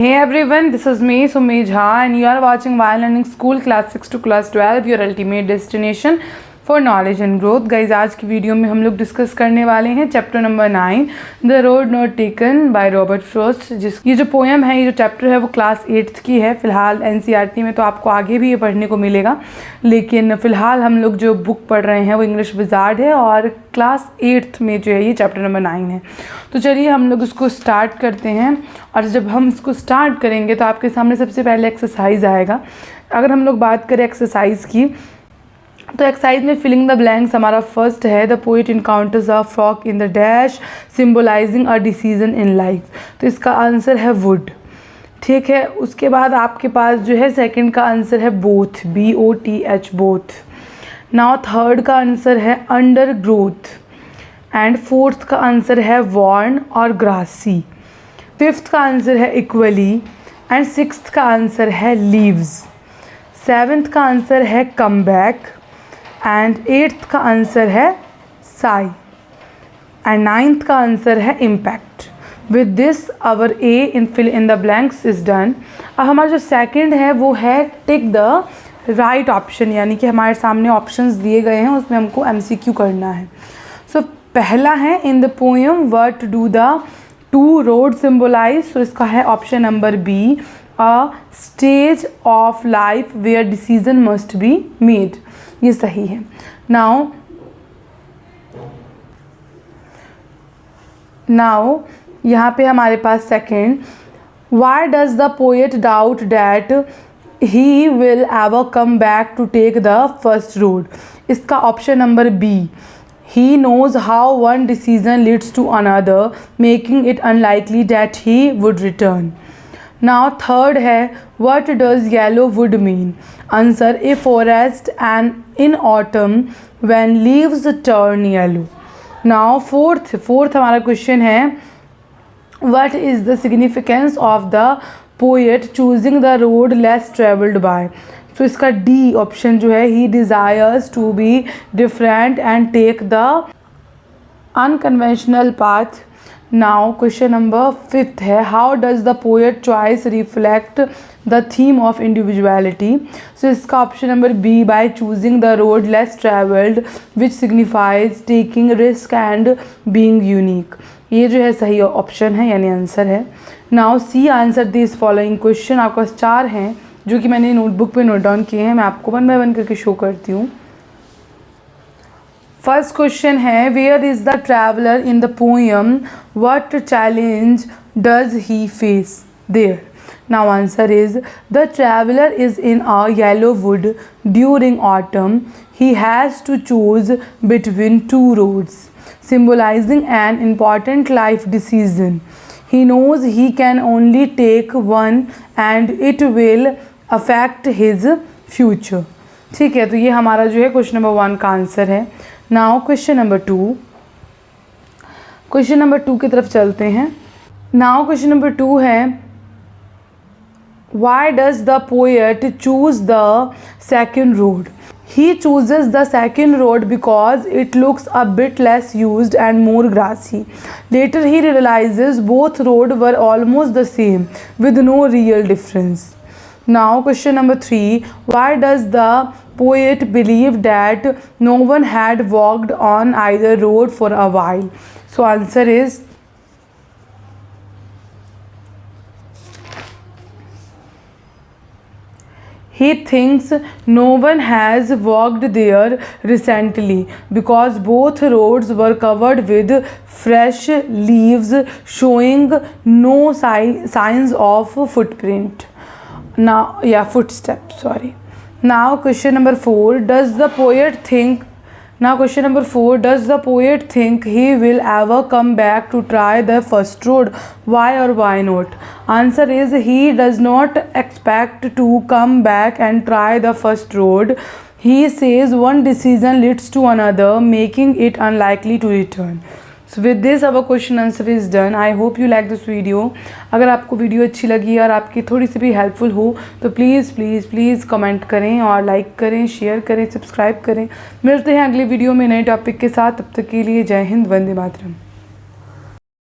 Hey everyone, this is me Sumit Jha and you are watching While Learning School Class 6 to Class 12, your ultimate destination for knowledge and growth. Guys आज की video में हम लोग discuss करने वाले हैं chapter number 9 the road not taken by Robert Frost. ये जो पोएम है, ये जो चैप्टर है वो क्लास 8th की है। फिलहाल एनसीईआरटी में तो आपको आगे भी ये पढ़ने को मिलेगा, लेकिन फ़िलहाल हम लोग जो बुक पढ़ रहे हैं वो इंग्लिश विज़ार्ड है और क्लास 8th में जो है ये चैप्टर नंबर 9 है। तो चलिए हम लोग इसको स्टार्ट करते हैं। और जब हम इसको स्टार्ट करेंगे तो आपके सामने सबसे पहले एक्सरसाइज आएगा। अगर हम लोग बात करें एक्सरसाइज की, तो एक्सरसाइज में फिलिंग द ब्लैंक्स हमारा फर्स्ट है the poet encounters a fork in the dash symbolising a decision in life. तो इसका आंसर है वुड। ठीक है, उसके बाद आपके पास जो है सेकंड का आंसर है both, BOTH both. Now third का आंसर है अंडर ग्रोथ एंड फोर्थ का आंसर है वॉर्न और ग्रासी। फिफ्थ का आंसर है इक्वली एंड सिक्स्थ का आंसर है लीव्स। सेवेंथ का आंसर है कम बैक एंड एट्थ का आंसर है साई एंड नाइन्थ का आंसर है impact. With this our A in fill in the blanks is done. अब हमारा जो सेकंड है वो है टिक द राइट ऑप्शन, यानी कि हमारे सामने ऑप्शंस दिए गए हैं, उसमें हमको MCQ करना है। सो पहला है in the poem what do the two road symbolise. तो इसका है option number B, a stage of life where decision must be made. ये सही है। नाउ यहाँ पे हमारे पास second, why does the poet doubt that he will ever come back to take the first road. इसका option number B, he knows how one decision leads to another, making it unlikely that he would return. Now third है what does yellow wood mean? Answer, a forest and in autumn when leaves turn yellow. Now fourth हमारा question है what is the significance of the poet choosing the road less traveled by? तो इसका D option जो है he desires to be different and take the unconventional path. Now question number 5th है how does the poet choice reflect the theme of individuality. So इसका option number B, by choosing the road less travelled which signifies taking risk and being unique. ये जो है सही option है, यानी answer है। Now see, answer this following question. आपके पास 4 हैं जो कि मैंने नोटबुक पे नोट डाउन किए हैं, मैं आपको 1 बाय 1 करके शो करती हूँ। फर्स्ट क्वेश्चन है where is the traveller in the poem, what challenge does he face there. Now answer is the traveller is in a yellow wood during autumn, he has to choose between 2 roads symbolising an important life decision. He knows he can only take one and it will affect his future. ठीक है, तो ये हमारा जो है question number 1 का answer है। Now question number 2, question number 2 की तरफ चलते हैं। नाउ क्वेश्चन नंबर 2 है why does the poet choose the second road? He chooses the second road because it looks a bit less used and more grassy. Later he realizes both roads were almost the same with no real difference. Now question number 3, why does the poet believe that no one had walked on either road for a while? So answer is he thinks no one has walked there recently because both roads were covered with fresh leaves showing no signs of footprint. Footsteps, sorry. Now question number 4, does the poet think he will ever come back to try the first road? Why or why not? Answer is he does not expect to come back and try the first road. He says one decision leads to another, making it unlikely to return. So with this our question answer is done. I hope you like this video. अगर आपको video अच्छी लगी और आपकी थोड़ी सी भी helpful हो तो प्लीज़ कमेंट करें और लाइक करें, शेयर करें, सब्सक्राइब करें। मिलते हैं अगले वीडियो में नए टॉपिक के साथ। तब तक के लिए जय हिंद, वंदे मातरम।